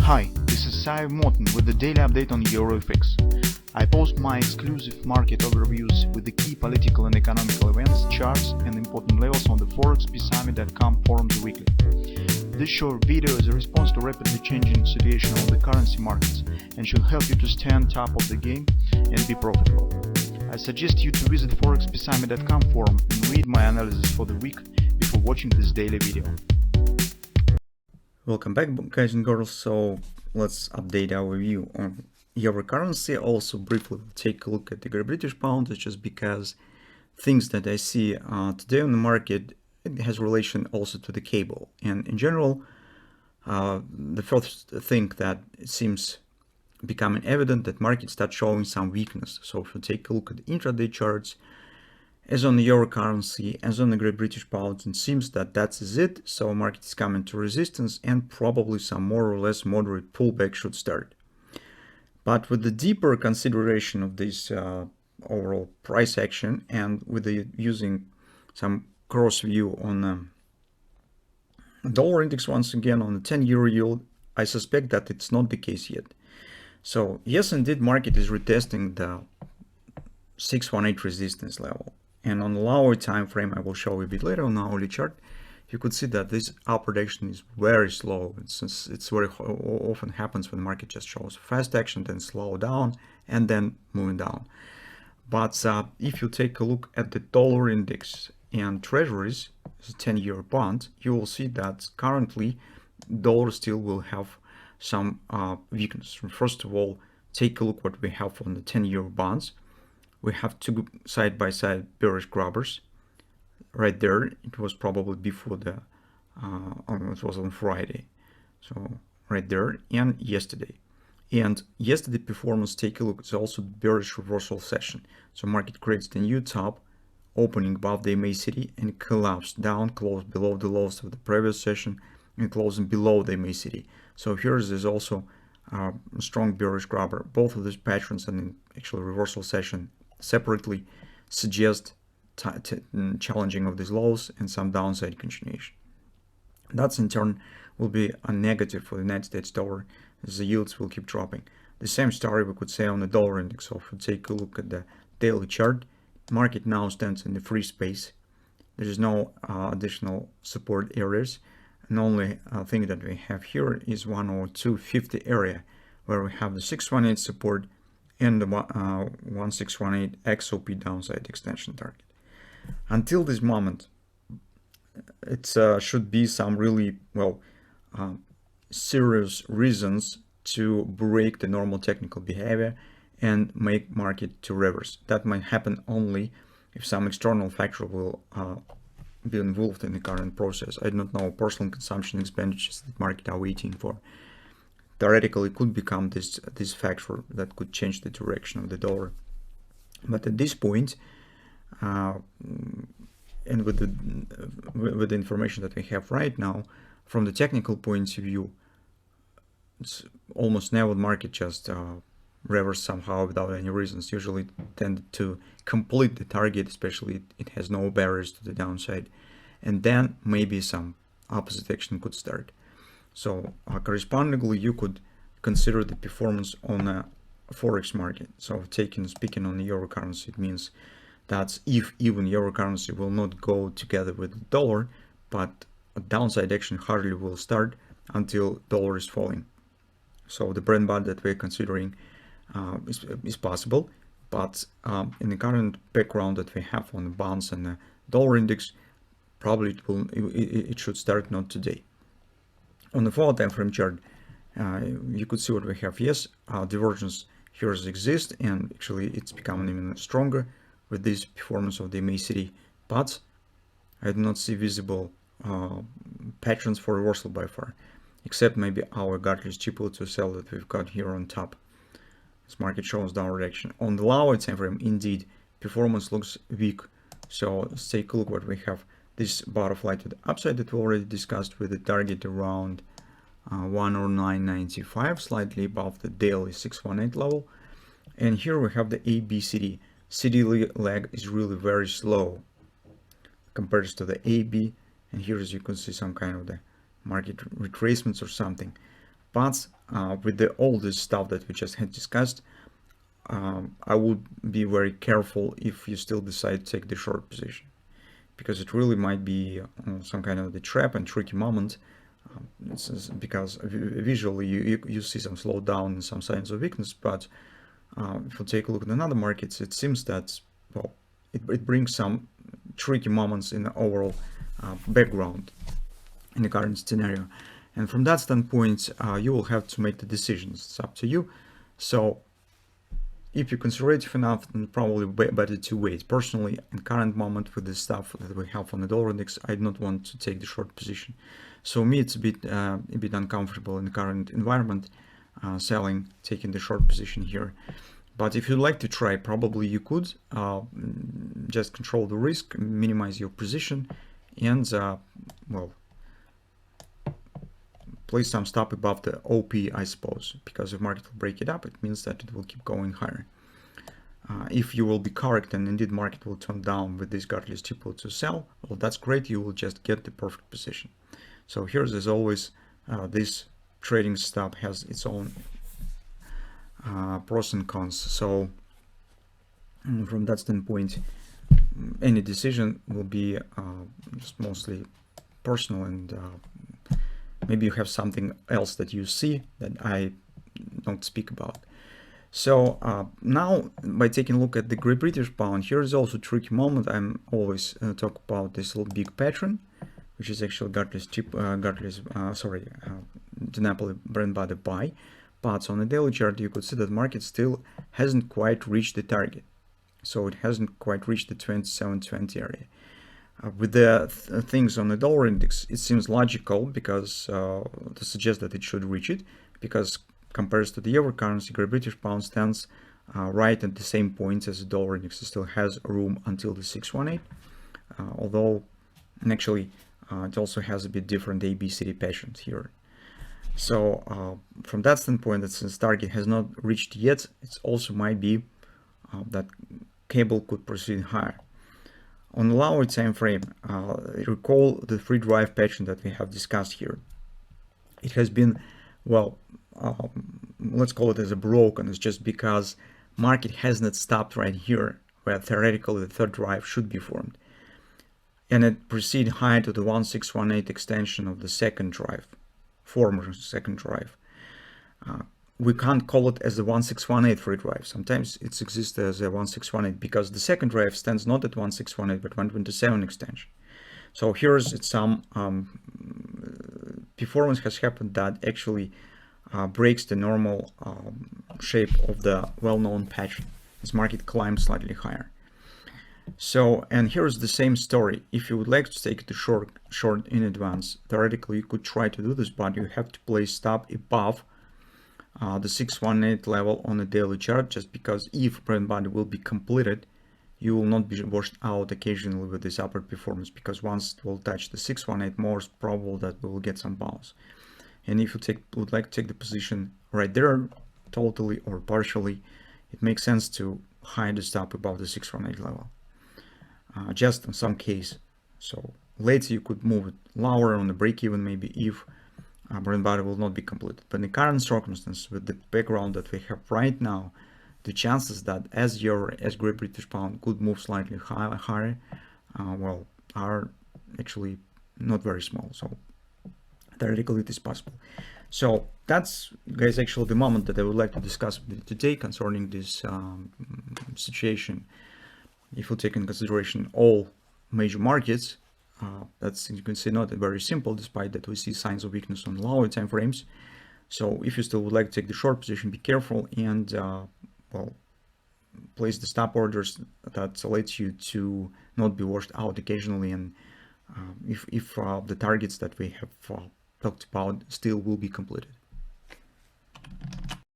Hi, this is Sive Morten with the daily update on EuroFX. I post my exclusive market overviews with the key political and economical events, charts and important levels on the ForexPeaceArmy.com forums weekly. This short video is a response to rapidly changing situation on the currency markets and should help you to stay on top of the game and be profitable. I suggest you to visit ForexPeaceArmy.com forum and read my analysis for the week before watching this daily video. Welcome back, guys and girls. So let's update our view on euro currency. Also briefly take a look at the Great British pound. It's just because things that I see today on the market, it has relation also to the cable. And in general, the first thing that it seems becoming evident that markets start showing some weakness. So if you take a look at the intraday charts, as on the euro currency, as on the Great British pound, it seems that that is it. So market is coming to resistance and probably some more or less moderate pullback should start. But with the deeper consideration of this overall price action and with the using some cross view on the dollar index once again on the 10-year yield, I suspect that it's not the case yet. So yes, indeed, market is retesting the 618 resistance level. And on the lower time frame, I will show you a bit later on the hourly chart, you could see that this upward action is very slow. It's very often happens when the market just shows fast action, then slow down, and then moving down. But if you take a look at the dollar index and treasuries, the 10-year bond, you will see that currently dollar still will have some weakness. First of all, take a look what we have on the 10-year bonds. We have two side-by-side bearish grabbers right there. It was probably before the it was on Friday, so right there, and yesterday. And yesterday performance, take a look, it's also bearish reversal session. So market creates the new top, opening above the MACD and collapsed down, closed below the lows of the previous session and closing below the MACD. So here is also a strong bearish grabber. Both of these patterns and actually reversal session separately suggest challenging of these lows and some downside continuation. That in turn will be a negative for the United States dollar as the yields will keep dropping. The same story we could say on the dollar index. So if we take a look at the daily chart, market now stands in the free space. There is no additional support areas. And only thing that we have here is 102.50 area where we have the 618 support and the 1618 XOP downside extension target. Until this moment, it should be some really serious reasons to break the normal technical behavior and make market to reverse. That might happen only if some external factor will be involved in the current process. I do not know personal consumption expenditures that market are waiting for. Theoretically, it could become this factor that could change the direction of the dollar. But at this point, and with the information that we have right now, from the technical point of view, it's almost never the market just reverse somehow without any reasons. Usually tend to complete the target, especially it has no barriers to the downside, and then maybe some opposite action could start. So correspondingly, you could consider the performance on a forex market. So speaking on the euro currency, it means that if even euro currency will not go together with the dollar, but a downside action hardly will start until dollar is falling. So the bread and butter that we're considering is possible, but in the current background that we have on the bonds and the dollar index, probably it should start not today. On the 4 time frame chart, you could see what we have. Yes, divergence here exists, and actually it's becoming even stronger with this performance of the MACD, but I do not see visible patterns for reversal by far, except maybe our godless triple to sell that we've got here on top. This market shows downward action. On the lower time frame, indeed, performance looks weak. So let's take a look what we have. This butterfly to the upside that we already discussed with the target around 109.95, slightly above the daily 618 level. And here we have the ABCD. CD leg is really very slow compared to the AB. And here, as you can see, some kind of the market retracements or something. But with all this stuff that we just had discussed, I would be very careful if you still decide to take the short position, because it really might be some kind of the trap and tricky moment. Because visually you see some slowdown and some signs of weakness, but if you take a look at another markets, it seems that, well, it brings some tricky moments in the overall background in the current scenario. And from that standpoint, you will have to make the decisions. It's up to you. So if you're conservative enough, then probably better to wait. Personally, in current moment with the stuff that we have on the dollar index, I do not want to take the short position. So me, it's a bit uncomfortable in the current environment, taking the short position here. But if you'd like to try, probably you could just control the risk, minimize your position, and well, place some stop above the OP, I suppose, because if market will break it up, it means that it will keep going higher. If you will be correct and indeed market will turn down with this guardrail triple to sell, well, that's great. You will just get the perfect position. So here's, as always, this trading stop has its own pros and cons. So from that standpoint, any decision will be just mostly personal, and maybe you have something else that you see that I don't speak about. So now, by taking a look at the Great British Pound, here is also a tricky moment. I'm always talk about this little big pattern, which is actually the Napoli brand by the buy. But on the daily chart, you could see that market still hasn't quite reached the target. So it hasn't quite reached the 2720 area. With the things on the dollar index, it seems logical because to suggest that it should reach it, because compared to the euro currency, Great British Pound stands right at the same point as the dollar index. It still has room until the 618, although actually it also has a bit different ABCD patterns here. So from that standpoint, that since target has not reached yet, it also might be that cable could proceed higher. On the lower time frame, recall the free drive pattern that we have discussed here. It has been, well, let's call it as a broken. It's just because market has not stopped right here, where theoretically the third drive should be formed, and it proceed high to the 1618 extension of the second drive, former second drive. We can't call it as the 1618 free drive. Sometimes it exists as a 1618 because the second drive stands not at 1618 but 127 extension. So here's some performance has happened that actually breaks the normal shape of the well-known pattern as market climbs slightly higher. So, and here's the same story. If you would like to take the short in advance, theoretically you could try to do this, but you have to place stop above the 618 level on the daily chart, just because if brand body will be completed, you will not be washed out occasionally with this upward performance, because once it will touch the 618, more probable that we will get some bounce. And if you would like to take the position right there, totally or partially, it makes sense to hide the stop above the 618 level, just in some case. So later you could move it lower on the break even, maybe if brand body will not be completed. But in the current circumstance, with the background that we have right now, the chances that as Great British Pound could move slightly higher, well, are actually not very small. So theoretically it is possible. So that's, guys, actually the moment that I would like to discuss today concerning this situation. If you take in consideration all major markets, that's, you can see, not very simple, despite that we see signs of weakness on lower time frames. So if you still would like to take the short position, be careful and well, place the stop orders that lets you to not be washed out occasionally, and if the targets that we have talked about still will be completed.